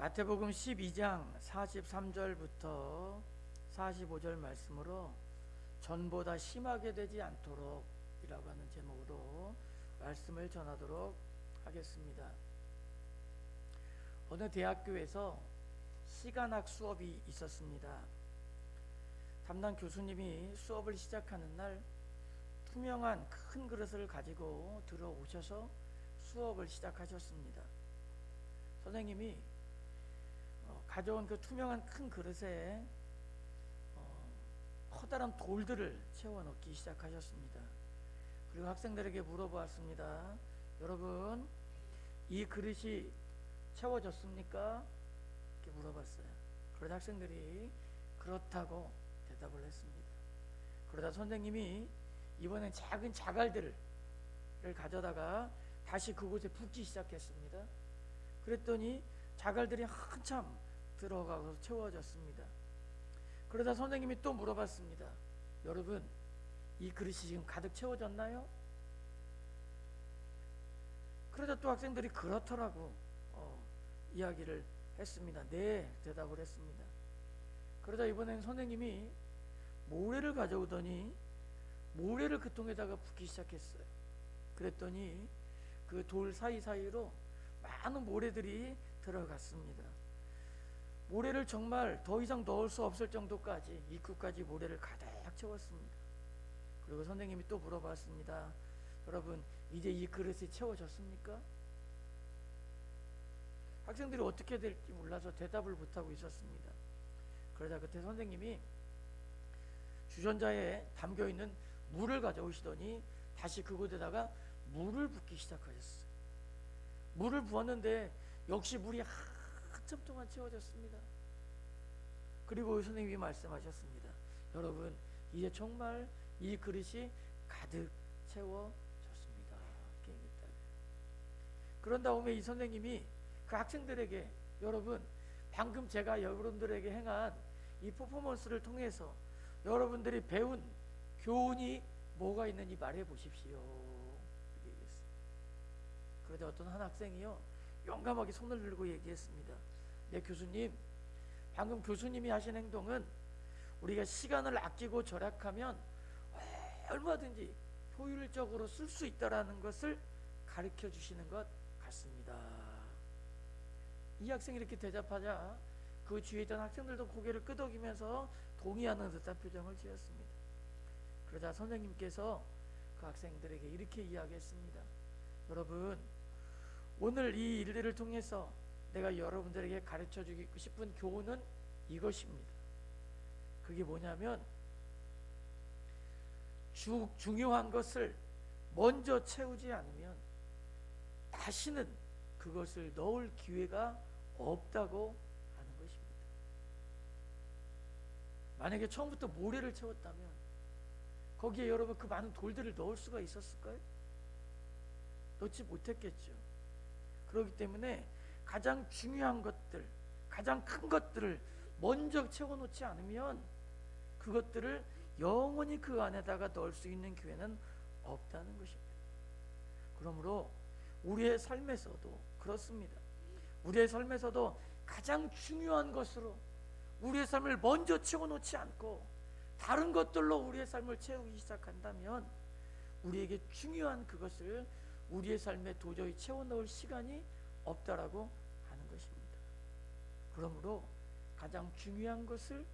마태복음 12장 43절부터 45절 말씀으로 전보다 심하게 되지 않도록 이라고 하는 제목으로 말씀을 전하도록 하겠습니다. 어느 대학교에서 시간학 수업이 있었습니다. 담당 교수님이 수업을 시작하는 날 투명한 큰 그릇을 가지고 들어오셔서 수업을 시작하셨습니다. 선생님이 가져온 그 투명한 큰 그릇에 커다란 돌들을 채워 넣기 시작하셨습니다. 그리고 학생들에게 물어보았습니다. 여러분, 이 그릇이 채워졌습니까? 이렇게 물어봤어요. 그러자 학생들이 그렇다고 대답을 했습니다. 그러다 선생님이 이번엔 작은 자갈들을 가져다가 다시 그곳에 붓기 시작했습니다. 그랬더니 자갈들이 한참 들어가서 채워졌습니다. 그러다 선생님이 또 물어봤습니다. 여러분, 이 그릇이 지금 가득 채워졌나요? 그러자 또 학생들이 그렇더라고 이야기를 했습니다. 네, 대답을 했습니다. 그러자 이번엔 선생님이 모래를 가져오더니 모래를 그 통에다가 붓기 시작했어요. 그랬더니 그 돌 사이사이로 많은 모래들이 들어갔습니다. 모래를 정말 더 이상 넣을 수 없을 정도까지 입구까지 모래를 가득 채웠습니다. 그리고 선생님이 또 물어봤습니다. 여러분, 이제 이 그릇이 채워졌습니까? 학생들이 어떻게 될지 몰라서 대답을 못하고 있었습니다. 그러자 그때 선생님이 주전자에 담겨있는 물을 가져오시더니 다시 그곳에다가 물을 붓기 시작하셨어요. 물을 부었는데 역시 물이 한참 동안 채워졌습니다. 그리고 선생님이 말씀하셨습니다. 여러분, 이제 정말 이 그릇이 가득 채워졌습니다. 그런 다음에 이 선생님이 그 학생들에게 여러분, 방금 제가 여러분들에게 행한 이 퍼포먼스를 통해서 여러분들이 배운 교훈이 뭐가 있는지 말해 보십시오. 그러자 어떤 한 학생이요, 용감하게 손을 들고 얘기했습니다. 네, 교수님, 방금 교수님이 하신 행동은 우리가 시간을 아끼고 절약하면 얼마든지 효율적으로 쓸 수 있다라는 것을 가르쳐 주시는 것 같습니다. 이 학생이 이렇게 대답하자 그 주위에 있던 학생들도 고개를 끄덕이면서 동의하는 듯한 표정을 지었습니다. 그러자 선생님께서 그 학생들에게 이렇게 이야기했습니다. 여러분, 오늘 이 일들을 통해서 내가 여러분들에게 가르쳐 주고 싶은 교훈은 이것입니다. 그게 뭐냐면 중요한 것을 먼저 채우지 않으면 다시는 그것을 넣을 기회가 없다고 하는 것입니다. 만약에 처음부터 모래를 채웠다면 거기에 여러분 그 많은 돌들을 넣을 수가 있었을까요? 넣지 못했겠죠. 그렇기 때문에 가장 중요한 것들, 가장 큰 것들을 먼저 채워놓지 않으면 그것들을 영원히 그 안에다가 넣을 수 있는 기회는 없다는 것입니다. 그러므로 우리의 삶에서도 그렇습니다. 우리의 삶에서도 가장 중요한 것으로 우리의 삶을 먼저 채워놓지 않고 다른 것들로 우리의 삶을 채우기 시작한다면 우리에게 중요한 그것을 우리의 삶에 도저히 채워넣을 시간이 없다라고 하는 것입니다. 그러므로 가장 중요한 것을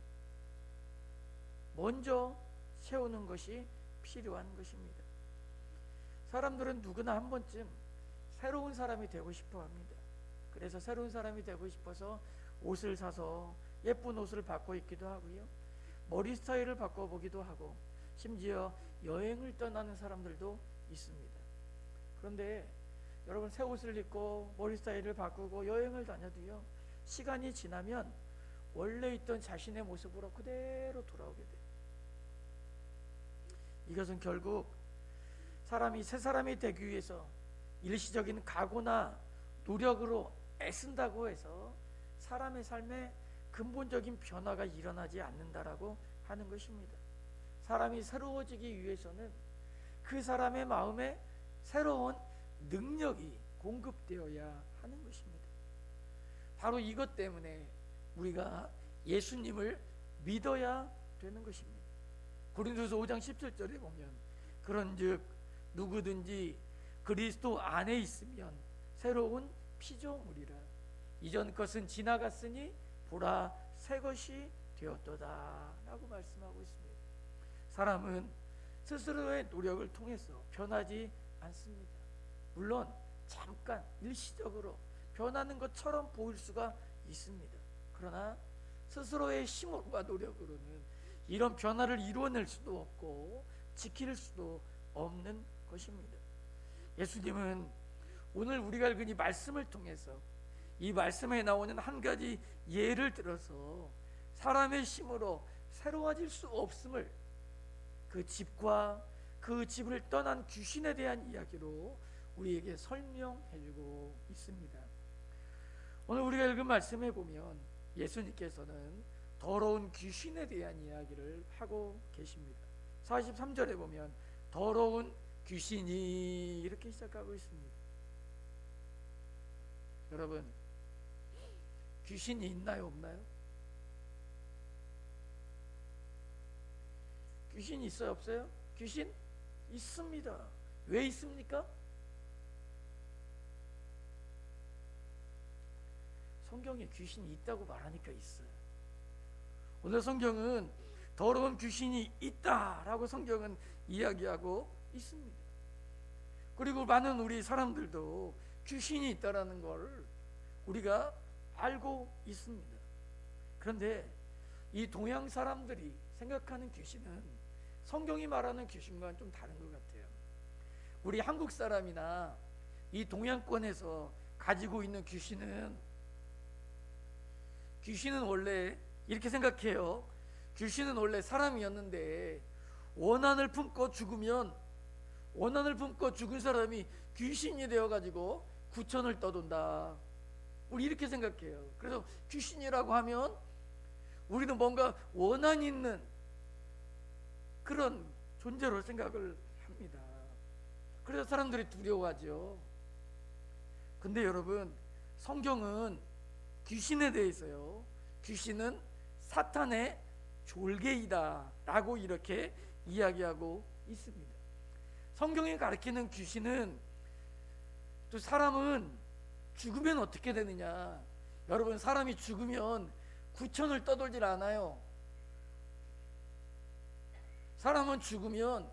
먼저 채우는 것이 필요한 것입니다. 사람들은 누구나 한 번쯤 새로운 사람이 되고 싶어 합니다. 그래서 새로운 사람이 되고 싶어서 옷을 사서 예쁜 옷을 바꿔 입기도 하고요, 머리 스타일을 바꿔보기도 하고 심지어 여행을 떠나는 사람들도 있습니다. 그런데 여러분, 새 옷을 입고 머리 스타일을 바꾸고 여행을 다녀도요, 시간이 지나면 원래 있던 자신의 모습으로 그대로 돌아오게 돼요. 이것은 결국 사람이 새 사람이 되기 위해서 일시적인 각오나 노력으로 애쓴다고 해서 사람의 삶에 근본적인 변화가 일어나지 않는다라고 하는 것입니다. 사람이 새로워지기 위해서는 그 사람의 마음에 새로운 능력이 공급되어야 하는 것입니다. 바로 이것 때문에 우리가 예수님을 믿어야 되는 것입니다. 고린도서 5장 17절에 보면 그런즉 누구든지 그리스도 안에 있으면 새로운 피조물이라 이전 것은 지나갔으니 보라 새 것이 되었도다 라고 말씀하고 있습니다. 사람은 스스로의 노력을 통해서 변하지 않습니다. 물론 잠깐 일시적으로 변하는 것처럼 보일 수가 있습니다. 그러나 스스로의 힘과 노력으로는 이런 변화를 이루어낼 수도 없고 지킬 수도 없는 것입니다. 예수님은 오늘 우리가 읽은 이 말씀을 통해서 이 말씀에 나오는 한 가지 예를 들어서 사람의 힘으로 새로워질 수 없음을 그 집과 그 집을 떠난 귀신에 대한 이야기로 우리에게 설명해주고 있습니다. 오늘 우리가 읽은 말씀에 보면 예수님께서는 더러운 귀신에 대한 이야기를 하고 계십니다. 43절에 보면 더러운 귀신이 이렇게 시작하고 있습니다. 여러분, 귀신이 있나요, 없나요? 귀신이 있어요, 없어요? 귀신 있습니다. 왜 있습니까? 성경에 귀신이 있다고 말하니까 있어요. 오늘 성경은 더러운 귀신이 있다라고 성경은 이야기하고 있습니다. 그리고 많은 우리 사람들도 귀신이 있다라는 걸 우리가 알고 있습니다. 그런데 이 동양 사람들이 생각하는 귀신은 성경이 말하는 귀신과는 좀 다른 것 같아요. 우리 한국 사람이나 이 동양권에서 가지고 있는 귀신은 원래 이렇게 생각해요. 귀신은 원래 사람이었는데 원한을 품고 죽은 사람이 귀신이 되어가지고 구천을 떠돈다. 우리 이렇게 생각해요. 그래서 귀신이라고 하면 우리는 뭔가 원한 있는 그런 존재로 생각을 합니다. 그래서 사람들이 두려워하죠. 근데 여러분, 성경은 귀신에 대해서요, 귀신은 사탄의 졸개이다 라고 이렇게 이야기하고 있습니다. 성경이 가리키는 귀신은, 또 사람은 죽으면 어떻게 되느냐, 여러분, 사람이 죽으면 구천을 떠돌질 않아요. 사람은 죽으면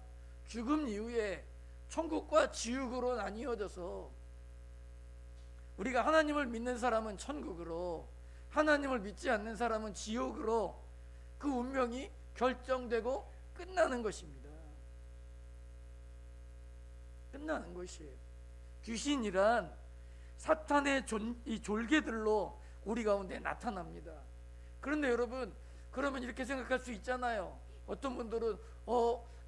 죽음 이후에 천국과 지옥으로 나뉘어져서, 우리가 하나님을 믿는 사람은 천국으로, 하나님을 믿지 않는 사람은 지옥으로 그 운명이 결정되고 끝나는 것입니다. 끝나는 것이에요. 귀신이란 사탄의 이 졸개들로 우리 가운데 나타납니다. 그런데 여러분, 그러면 이렇게 생각할 수 있잖아요. 어떤 분들은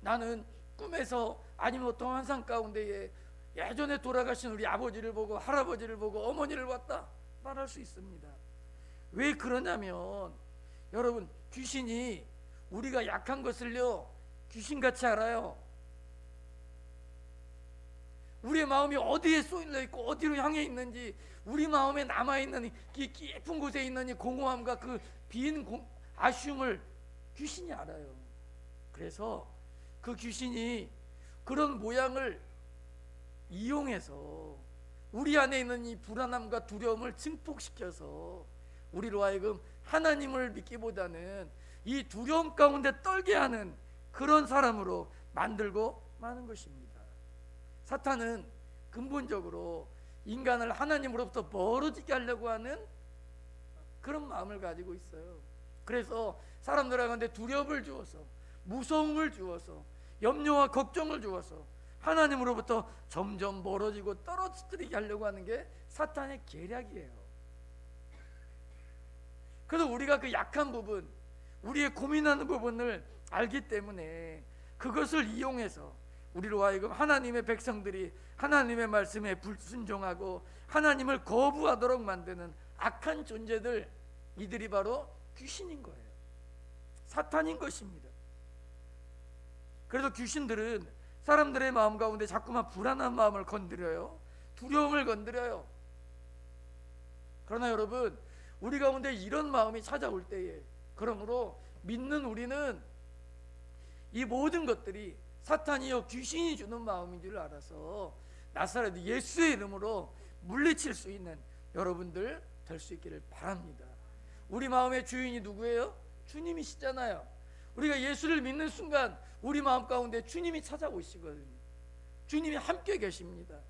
나는 꿈에서 아니면 어떤 환상 가운데에 예전에 돌아가신 우리 아버지를 보고 할아버지를 보고 어머니를 봤다 말할 수 있습니다. 왜 그러냐면, 여러분, 귀신이 우리가 약한 것을요 귀신같이 알아요. 우리의 마음이 어디에 쏠려 있고 어디로 향해 있는지, 우리 마음에 남아있는 이 깊은 곳에 있는 이 공허함과 그 빈 아쉬움을 귀신이 알아요. 그래서 그 귀신이 그런 모양을 이용해서 우리 안에 있는 이 불안함과 두려움을 증폭시켜서 우리로 하여금 하나님을 믿기보다는 이 두려움 가운데 떨게 하는 그런 사람으로 만들고 마는 것입니다. 사탄은 근본적으로 인간을 하나님으로부터 멀어지게 하려고 하는 그런 마음을 가지고 있어요. 그래서 사람들한테 두려움을 주어서, 무서움을 주어서, 염려와 걱정을 주어서 하나님으로부터 점점 멀어지고 떨어뜨리게 하려고 하는 게 사탄의 계략이에요. 그래서 우리가 그 약한 부분, 우리의 고민하는 부분을 알기 때문에 그것을 이용해서 우리로 하여금 하나님의 백성들이 하나님의 말씀에 불순종하고 하나님을 거부하도록 만드는 악한 존재들, 이들이 바로 귀신인 거예요. 사탄인 것입니다. 그래서 귀신들은 사람들의 마음 가운데 자꾸만 불안한 마음을 건드려요. 두려움을 건드려요. 그러나 여러분, 우리 가운데 이런 마음이 찾아올 때에, 그러므로 믿는 우리는 이 모든 것들이 사탄이요 귀신이 주는 마음인 줄 알아서 나사렛 예수의 이름으로 물리칠 수 있는 여러분들 될 수 있기를 바랍니다. 우리 마음의 주인이 누구예요? 주님이시잖아요. 우리가 예수를 믿는 순간 우리 마음 가운데 주님이 찾아오시거든요. 주님이 함께 계십니다.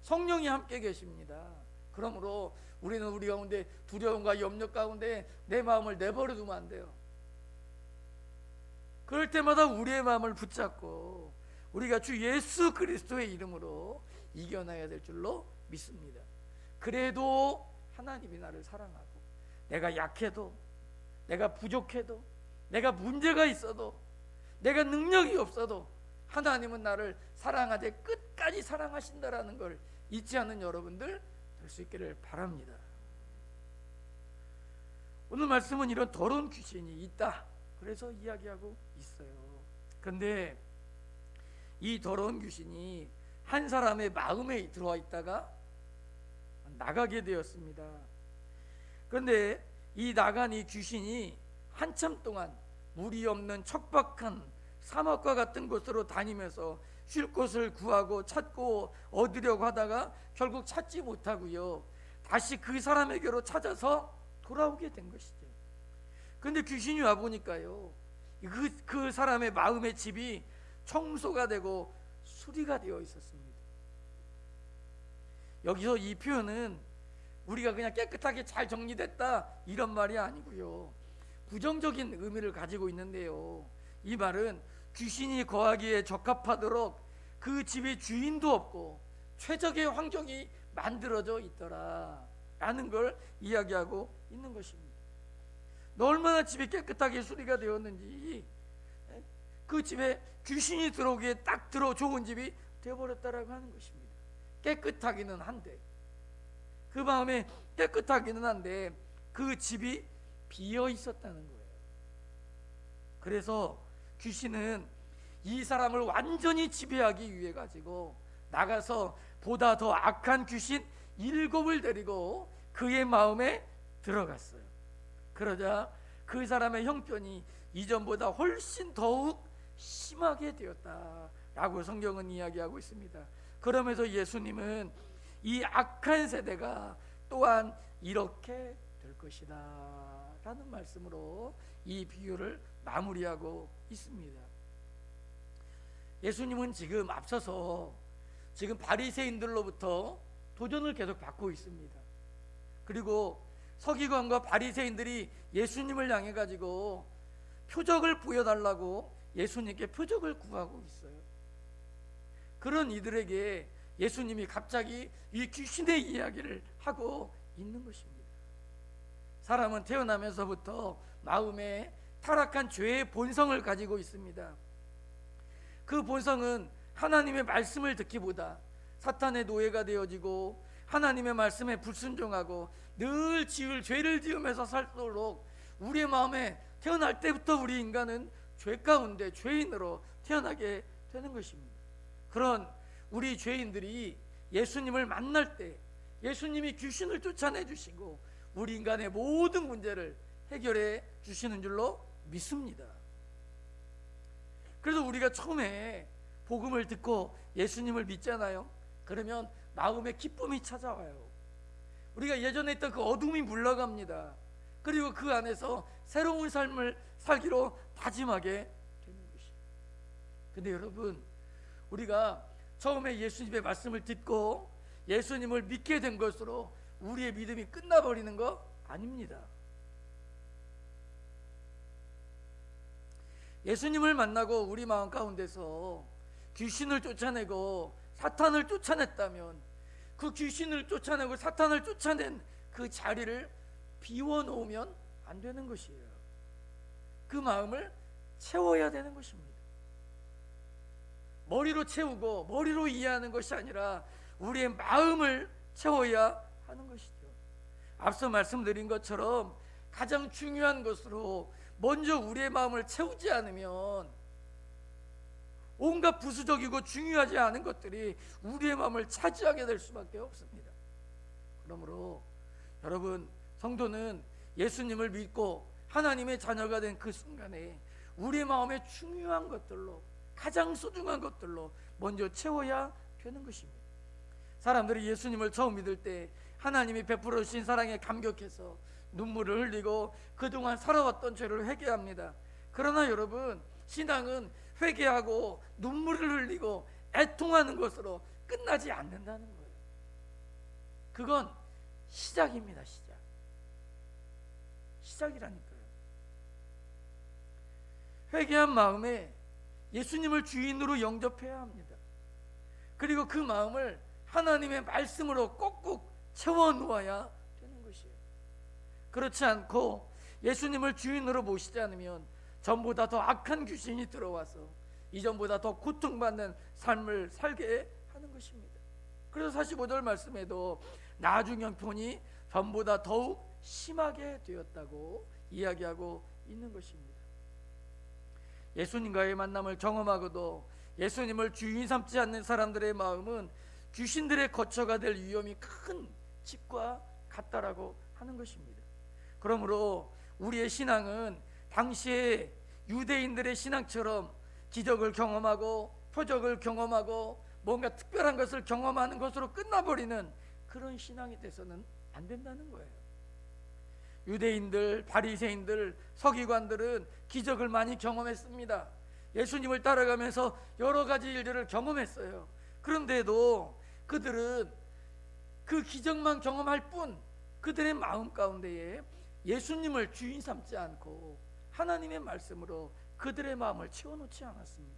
성령이 함께 계십니다. 그러므로 우리는 우리 가운데 두려움과 염려 가운데 내 마음을 내버려 두면 안 돼요. 그럴 때마다 우리의 마음을 붙잡고 우리가 주 예수 그리스도의 이름으로 이겨내야 될 줄로 믿습니다. 그래도 하나님이 나를 사랑하고, 내가 약해도, 내가 부족해도, 내가 문제가 있어도, 내가 능력이 없어도 하나님은 나를 사랑하되 끝까지 사랑하신다라는 걸 잊지 않는 여러분들 될 수 있기를 바랍니다. 오늘 말씀은 이런 더러운 귀신이 있다, 그래서 이야기하고 있어요. 그런데 이 더러운 귀신이 한 사람의 마음에 들어와 있다가 나가게 되었습니다. 그런데 이 나간 이 귀신이 한참 동안 물이 없는 척박한 사막과 같은 곳으로 다니면서 쉴 곳을 구하고 찾고 얻으려고 하다가 결국 찾지 못하고요, 다시 그 사람에게로 찾아서 돌아오게 된 것이죠. 그런데 귀신이 와 보니까요, 그 사람의 마음의 집이 청소가 되고 수리가 되어 있었습니다. 여기서 이 표현은 우리가 그냥 깨끗하게 잘 정리됐다 이런 말이 아니고요, 부정적인 의미를 가지고 있는데요, 이 말은 귀신이 거하기에 적합하도록 그 집의 주인도 없고 최적의 환경이 만들어져 있더라 라는 걸 이야기하고 있는 것입니다. 얼마나 집이 깨끗하게 수리가 되었는지, 그 집에 귀신이 들어오기에 딱 좋은 집이 되어버렸다라고 하는 것입니다. 깨끗하기는 한데, 그 마음에 깨끗하기는 한데 그 집이 비어 있었다는 거예요. 그래서 귀신은 이 사람을 완전히 지배하기 위해 가지고 나가서 보다 더 악한 귀신 7을 데리고 그의 마음에 들어갔어요. 그러자 그 사람의 형편이 이전보다 훨씬 더욱 심하게 되었다라고 성경은 이야기하고 있습니다. 그러면서 예수님은 이 악한 세대가 또한 이렇게 될 것이다 라는 말씀으로 이 비유를 마무리하고 있습니다. 예수님은 지금 앞서서 지금 바리새인들로부터 도전을 계속 받고 있습니다. 그리고 서기관과 바리새인들이 예수님을 향해 가지고 표적을 보여달라고 예수님께 표적을 구하고 있어요. 그런 이들에게 예수님이 갑자기 이 귀신의 이야기를 하고 있는 것입니다. 사람은 태어나면서부터 마음에 타락한 죄의 본성을 가지고 있습니다. 그 본성은 하나님의 말씀을 듣기보다 사탄의 노예가 되어지고 하나님의 말씀에 불순종하고 늘 지을 죄를 지으면서 살도록 우리의 마음에 태어날 때부터 우리 인간은 죄 가운데 죄인으로 태어나게 되는 것입니다. 그런 우리 죄인들이 예수님을 만날 때 예수님이 귀신을 쫓아내 주시고 우리 인간의 모든 문제를 해결해 주시는 줄로 믿습니다. 그래서 우리가 처음에 복음을 듣고 예수님을 믿잖아요. 그러면 마음에 기쁨이 찾아와요. 우리가 예전에 있던 그 어둠이 물러갑니다. 그리고 그 안에서 새로운 삶을 살기로 다짐하게 되는 것입니다. 근데 여러분, 우리가 처음에 예수님의 말씀을 듣고 예수님을 믿게 된 것으로 우리의 믿음이 끝나버리는 거 아닙니다. 예수님을 만나고 우리 마음 가운데서 귀신을 쫓아내고 사탄을 쫓아냈다면 그 귀신을 쫓아내고 사탄을 쫓아낸 그 자리를 비워놓으면 안 되는 것이에요. 그 마음을 채워야 되는 것입니다. 머리로 채우고 머리로 이해하는 것이 아니라 우리의 마음을 채워야 하는 것이죠. 앞서 말씀드린 것처럼 가장 중요한 것으로 먼저 우리의 마음을 채우지 않으면 온갖 부수적이고 중요하지 않은 것들이 우리의 마음을 차지하게 될 수밖에 없습니다. 그러므로 여러분, 성도는 예수님을 믿고 하나님의 자녀가 된 그 순간에 우리의 마음에 중요한 것들로, 가장 소중한 것들로 먼저 채워야 되는 것입니다. 사람들이 예수님을 처음 믿을 때 하나님이 베풀어 주신 사랑에 감격해서 눈물을 흘리고 그동안 살아왔던 죄를 회개합니다. 그러나 여러분, 신앙은 회개하고 눈물을 흘리고 애통하는 것으로 끝나지 않는다는 거예요. 그건 시작입니다. 시작이라니까요. 회개한 마음에 예수님을 주인으로 영접해야 합니다. 그리고 그 마음을 하나님의 말씀으로 꼭꼭 채워 놓아야 되는 것이에요. 그렇지 않고 예수님을 주인으로 모시지 않으면 전보다 더 악한 귀신이 들어와서 이전보다 더 고통받는 삶을 살게 하는 것입니다. 그래서 45절 말씀에도 나중 형편이 전보다 더욱 심하게 되었다고 이야기하고 있는 것입니다. 예수님과의 만남을 경험하고도 예수님을 주인 삼지 않는 사람들의 마음은 귀신들의 거처가 될 위험이 큰 집과 같다라고 하는 것입니다. 그러므로 우리의 신앙은 당시에 유대인들의 신앙처럼 기적을 경험하고 표적을 경험하고 뭔가 특별한 것을 경험하는 것으로 끝나버리는 그런 신앙이 돼서는 안 된다는 거예요. 유대인들, 바리새인들, 서기관들은 기적을 많이 경험했습니다. 예수님을 따라가면서 여러 가지 일들을 경험했어요. 그런데도 그들은 그 기적만 경험할 뿐 그들의 마음 가운데에 예수님을 주인 삼지 않고 하나님의 말씀으로 그들의 마음을 채워놓지 않았습니다.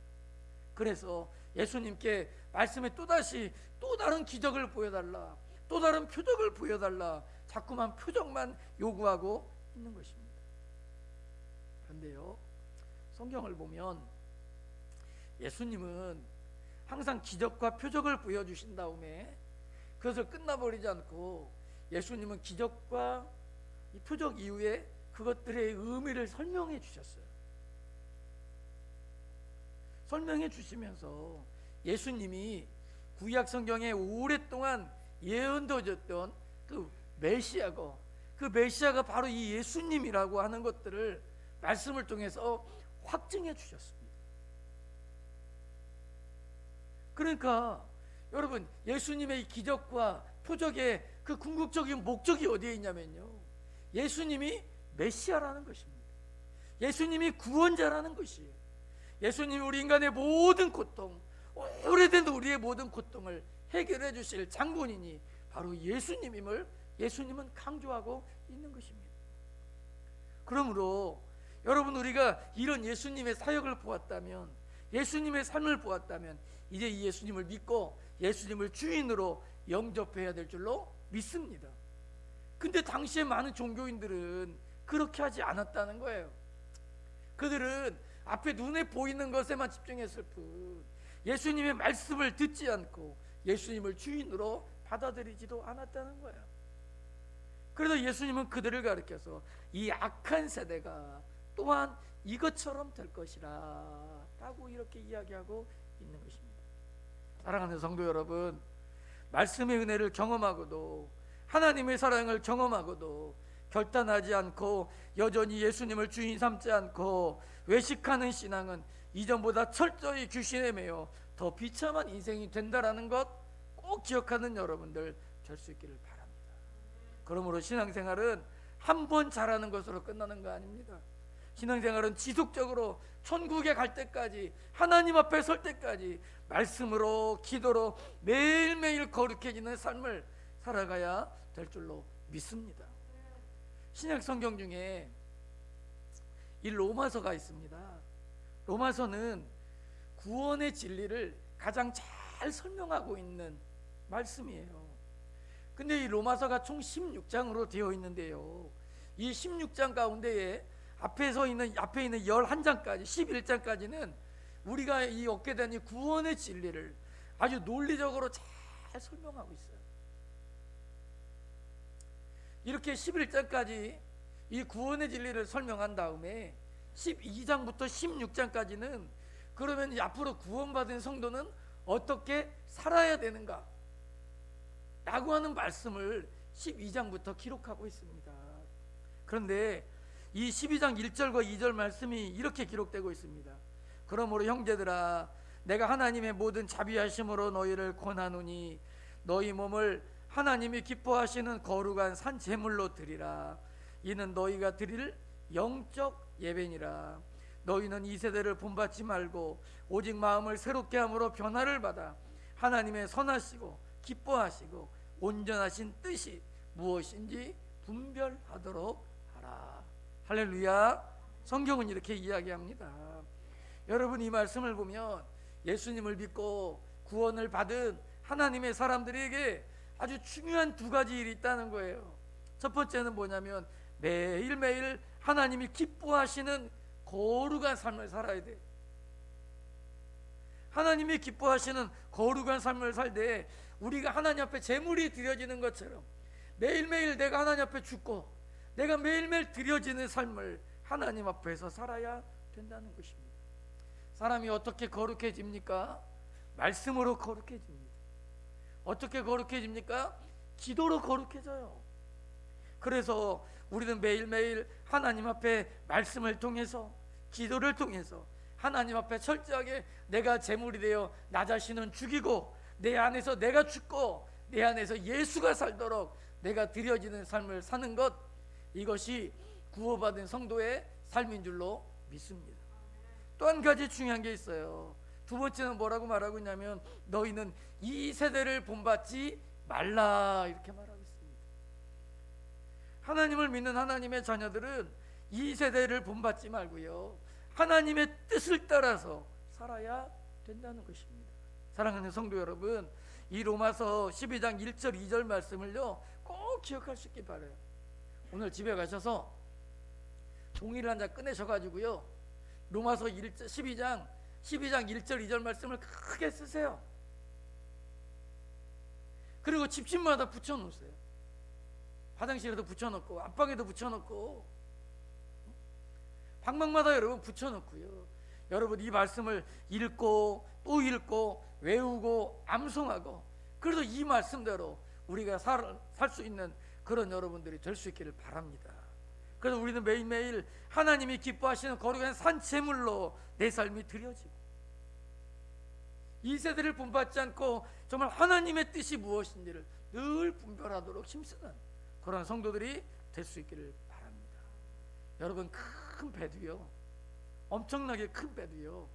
그래서 예수님께 말씀에 또다시 또 다른 기적을 보여달라, 또 다른 표적을 보여달라, 자꾸만 표적만 요구하고 있는 것입니다. 그런데요, 성경을 보면 예수님은 항상 기적과 표적을 보여주신 다음에 그것을 끝나버리지 않고 예수님은 기적과 이 표적 이후에 그것들의 의미를 설명해 주셨어요. 설명해 주시면서 예수님이 구약 성경에 오랫동안 예언되었던 그 메시아고, 그 메시아가 바로 이 예수님이라고 하는 것들을 말씀을 통해서 확증해 주셨습니다. 그러니까 여러분, 예수님의 이 기적과 표적의 그 궁극적인 목적이 어디에 있냐면요, 예수님이 메시아라는 것입니다. 예수님이 구원자라는 것이에요. 예수님이 우리 인간의 모든 고통, 오래된 우리의 모든 고통을 해결해 주실 장본인이 바로 예수님임을 예수님은 강조하고 있는 것입니다. 그러므로 여러분, 우리가 이런 예수님의 사역을 보았다면, 예수님의 삶을 보았다면 이제 이 예수님을 믿고 예수님을 주인으로 영접해야 될 줄로 믿습니다. 근데 당시에 많은 종교인들은 그렇게 하지 않았다는 거예요. 그들은 앞에 눈에 보이는 것에만 집중했을 뿐 예수님의 말씀을 듣지 않고 예수님을 주인으로 받아들이지도 않았다는 거예요. 그래서 예수님은 그들을 가르쳐서 이 악한 세대가 또한 이것처럼 될 것이라 라고 이렇게 이야기하고 있는 것입니다. 사랑하는 성도 여러분, 말씀의 은혜를 경험하고도 하나님의 사랑을 경험하고도 결단하지 않고 여전히 예수님을 주인 삼지 않고 외식하는 신앙은 이전보다 철저히 귀신에 매여 더 비참한 인생이 된다라는 것 꼭 기억하는 여러분들 될 수 있기를 바랍니다. 그러므로 신앙생활은 한 번 잘하는 것으로 끝나는 거 아닙니다. 신앙생활은 지속적으로 천국에 갈 때까지, 하나님 앞에 설 때까지 말씀으로, 기도로 매일매일 거룩해지는 삶을 살아가야 될 줄로 믿습니다. 신약 성경 중에 이 로마서가 있습니다. 로마서는 구원의 진리를 가장 잘 설명하고 있는 말씀이에요. 근데 이 로마서가 총 16장으로 되어 있는데요, 이 16장 가운데에 앞에 있는 11장까지 11장까지는 우리가 이 얻게 된 이 구원의 진리를 아주 논리적으로 잘 설명하고 있어요. 이렇게 11장까지 이 구원의 진리를 설명한 다음에 12장부터 16장까지는 그러면 앞으로 구원받은 성도는 어떻게 살아야 되는가 라고 하는 말씀을 12장부터 기록하고 있습니다. 그런데 이 12장 1절과 2절 말씀이 이렇게 기록되고 있습니다. 그러므로 형제들아, 내가 하나님의 모든 자비하심으로 너희를 권하노니 너희 몸을 하나님이 기뻐하시는 거룩한 산 제물로 드리라. 이는 너희가 드릴 영적 예배니라. 너희는 이 세대를 본받지 말고 오직 마음을 새롭게 함으로 변화를 받아 하나님의 선하시고 기뻐하시고 온전하신 뜻이 무엇인지 분별하도록 하라. 할렐루야. 성경은 이렇게 이야기합니다. 여러분, 이 말씀을 보면 예수님을 믿고 구원을 받은 하나님의 사람들에게 아주 중요한 두 가지 일이 있다는 거예요. 첫 번째는 뭐냐면 매일매일 하나님이 기뻐하시는 거룩한 삶을 살아야 돼. 하나님이 기뻐하시는 거룩한 삶을 살 때 우리가 하나님 앞에 제물이 드려지는 것처럼 매일매일 내가 하나님 앞에 죽고 내가 매일매일 드려지는 삶을 하나님 앞에서 살아야 된다는 것입니다. 사람이 어떻게 거룩해집니까? 말씀으로 거룩해집니다. 어떻게 거룩해집니까? 기도로 거룩해져요. 그래서 우리는 매일매일 하나님 앞에 말씀을 통해서, 기도를 통해서 하나님 앞에 철저하게 내가 제물이 되어 나 자신은 죽이고 내 안에서 내가 죽고 내 안에서 예수가 살도록 내가 드려지는 삶을 사는 것, 이것이 구원받은 성도의 삶인 줄로 믿습니다. 또 한 가지 중요한 게 있어요. 두 번째는 뭐라고 말하고 있냐면 너희는 이 세대를 본받지 말라, 이렇게 말하고 있습니다. 하나님을 믿는 하나님의 자녀들은 이 세대를 본받지 말고요, 하나님의 뜻을 따라서 살아야 된다는 것입니다. 사랑하는 성도 여러분, 이 로마서 12장 1절 2절 말씀을요 꼭 기억할 수 있길 바라요. 오늘 집에 가셔서 종이를 한 장 꺼내셔가지고요 로마서 12장 1절 2절 말씀을 크게 쓰세요. 그리고 집집마다 붙여놓으세요. 화장실에도 붙여놓고 안방에도 붙여놓고 방방마다 여러분 붙여놓고요, 여러분 이 말씀을 읽고 또 읽고 외우고 암송하고, 그래도 이 말씀대로 우리가 살 수 있는 그런 여러분들이 될 수 있기를 바랍니다. 그래서 우리는 매일매일 하나님이 기뻐하시는 거룩한 산제물로 내 삶이 드려지고 이 세대를 본받지 않고 정말 하나님의 뜻이 무엇인지를 늘 분별하도록 힘쓰는 그런 성도들이 될 수 있기를 바랍니다. 여러분, 큰 배도요, 엄청나게 큰 배도요,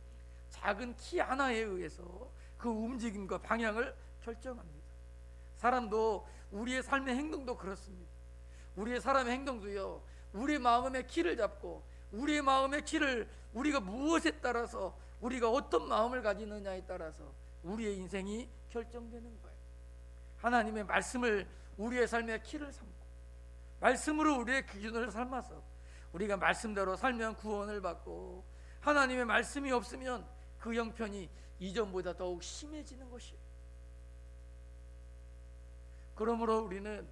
작은 키 하나에 의해서 그 움직임과 방향을 결정합니다. 사람도, 우리의 삶의 행동도 그렇습니다. 우리의 사람의 행동도요, 우리의 마음의 키를 잡고 우리의 마음의 키를 우리가 무엇에 따라서, 우리가 어떤 마음을 가지느냐에 따라서 우리의 인생이 결정되는 거예요. 하나님의 말씀을 우리의 삶의 키를 삼고 말씀으로 우리의 기준을 삼아서 우리가 말씀대로 살면 구원을 받고, 하나님의 말씀이 없으면 그 형편이 이전보다 더욱 심해지는 것이에요. 그러므로 우리는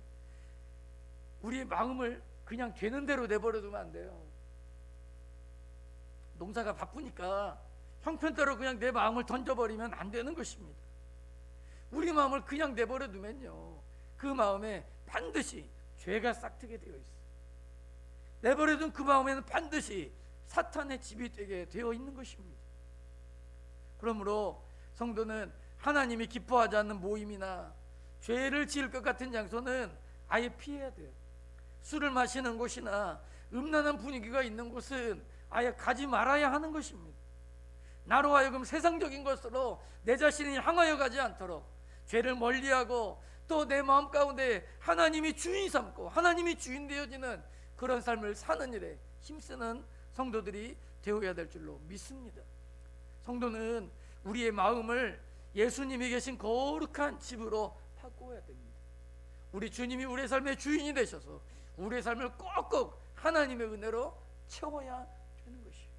우리의 마음을 그냥 되는 대로 내버려두면 안 돼요. 농사가 바쁘니까 형편대로 그냥 내 마음을 던져버리면 안 되는 것입니다. 우리 마음을 그냥 내버려두면요, 그 마음에 반드시 죄가 싹트게 되어 있어요. 내버려둔 그 마음에는 반드시 사탄의 집이 되게 되어 있는 것입니다. 그러므로 성도는 하나님이 기뻐하지 않는 모임이나 죄를 지을 것 같은 장소는 아예 피해야 돼요. 술을 마시는 곳이나 음란한 분위기가 있는 곳은 아예 가지 말아야 하는 것입니다. 나로 하여금 세상적인 것으로 내 자신이 향하여 가지 않도록 죄를 멀리하고 또 내 마음 가운데 하나님이 주인 삼고 하나님이 주인 되어지는 그런 삶을 사는 일에 힘쓰는 성도들이 되어야 될 줄로 믿습니다. 성도는 우리의 마음을 예수님이 계신 거룩한 집으로 바꾸어야 됩니다. 우리 주님이 우리의 삶의 주인이 되셔서 우리의 삶을 꼭꼭 하나님의 은혜로 채워야 되는 것이에요.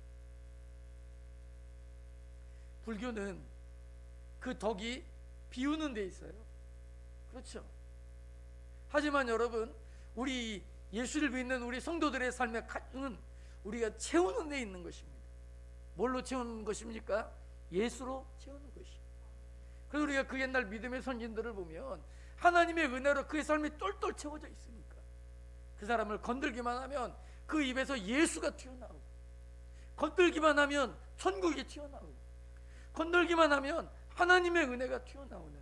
불교는 그 덕이 비우는 데 있어요. 그렇죠. 하지만 여러분, 우리 예수를 믿는 우리 성도들의 삶의 가치는 우리가 채우는 데 있는 것입니다. 뭘로 채우는 것입니까? 예수로 채우는 것이에요. 그래서 우리가 그 옛날 믿음의 선진들을 보면 하나님의 은혜로 그의 삶이 똘똘 채워져 있으니까 그 사람을 건들기만 하면 그 입에서 예수가 튀어나오고, 건들기만 하면 천국이 튀어나오고, 건들기만 하면 하나님의 은혜가 튀어나오는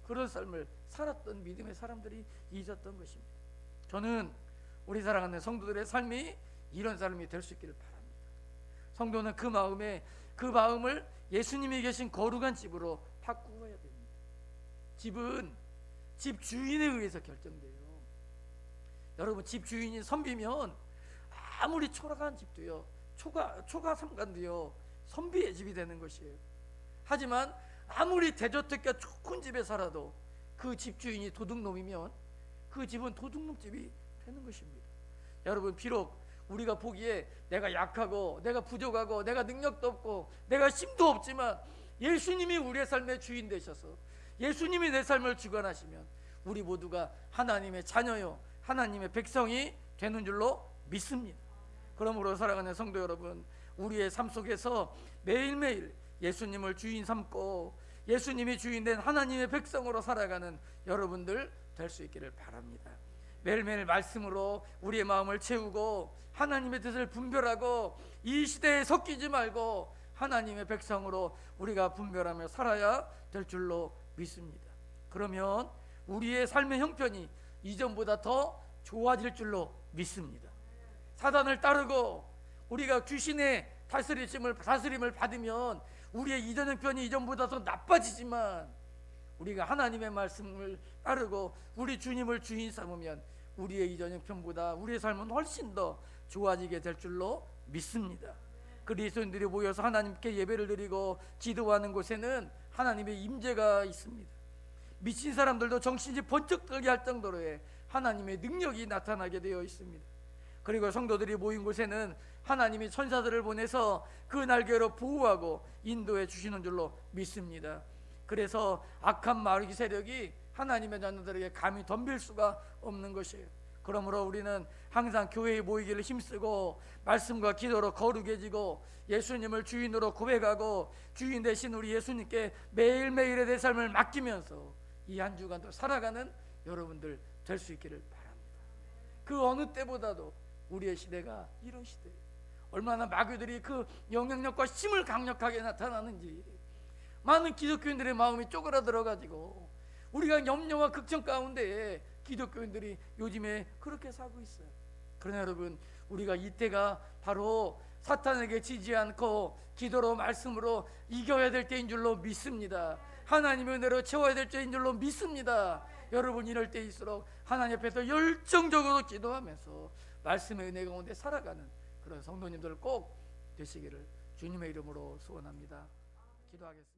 그런 삶을 살았던 믿음의 사람들이 있었던 것입니다. 저는 우리 사랑하는 성도들의 삶이 이런 삶이 될 수 있기를 바랍니다. 성도는 그 마음을 예수님이 계신 거룩한 집으로 바꾸어야 됩니다. 집은 집 주인에 의해서 결정돼요. 여러분, 집 주인이 선비면 아무리 초라한 집도요, 초가 삼간도요 선비의 집이 되는 것이에요. 하지만 아무리 대저택과 좋은 집에 살아도 그 집 주인이 도둑놈이면 그 집은 도둑놈 집이 되는 것입니다. 여러분, 비록 우리가 보기에 내가 약하고 내가 부족하고 내가 능력도 없고 내가 힘도 없지만 예수님이 우리의 삶의 주인 되셔서 예수님이 내 삶을 주관하시면 우리 모두가 하나님의 자녀요, 하나님의 백성이 되는 줄로 믿습니다. 그러므로 사랑하는 성도 여러분, 우리의 삶 속에서 매일매일 예수님을 주인 삼고 예수님이 주인된 하나님의 백성으로 살아가는 여러분들 될 수 있기를 바랍니다. 매일매일 말씀으로 우리의 마음을 채우고 하나님의 뜻을 분별하고 이 시대에 섞이지 말고 하나님의 백성으로 우리가 분별하며 살아야 될 줄로 믿습니다. 그러면 우리의 삶의 형편이 이전보다 더 좋아질 줄로 믿습니다. 사단을 따르고 우리가 귀신의 다스림을 받으면 우리의 이전 형편이 이전보다 더 나빠지지만 우리가 하나님의 말씀을 따르고 우리 주님을 주인 삼으면 우리의 이전 형편보다 우리의 삶은 훨씬 더 좋아지게 될 줄로 믿습니다. 그리스도인들이 모여서 하나님께 예배를 드리고 기도하는 곳에는 하나님의 임재가 있습니다. 미친 사람들도 정신이 번쩍 들게 할 정도로의 하나님의 능력이 나타나게 되어 있습니다. 그리고 성도들이 모인 곳에는 하나님이 천사들을 보내서 그 날개로 보호하고 인도해 주시는 줄로 믿습니다. 그래서 악한 마귀 세력이 하나님의 자녀들에게 감히 덤빌 수가 없는 것이에요. 그러므로 우리는 항상 교회에 모이기를 힘쓰고 말씀과 기도로 거룩해지고 예수님을 주인으로 고백하고 주인 되신 우리 예수님께 매일매일의 내 삶을 맡기면서 이 한 주간도 살아가는 여러분들 될 수 있기를 바랍니다. 그 어느 때보다도 우리의 시대가 이런 시대예요. 얼마나 마귀들이 그 영향력과 힘을 강력하게 나타나는지 많은 기독교인들의 마음이 쪼그라들어가지고 우리가 염려와 걱정 가운데 기독교인들이 요즘에 그렇게 살고 있어요. 그러나 여러분, 우리가 이때가 바로 사탄에게 지지 않고 기도로 말씀으로 이겨야 될 때인 줄로 믿습니다. 하나님의 은혜로 채워야 될 때인 줄로 믿습니다. 여러분, 이럴 때일수록 하나님 앞에서 열정적으로 기도하면서 말씀의 은혜 가운데 살아가는 그런 성도님들 꼭 되시기를 주님의 이름으로 소원합니다. 기도하겠습니다.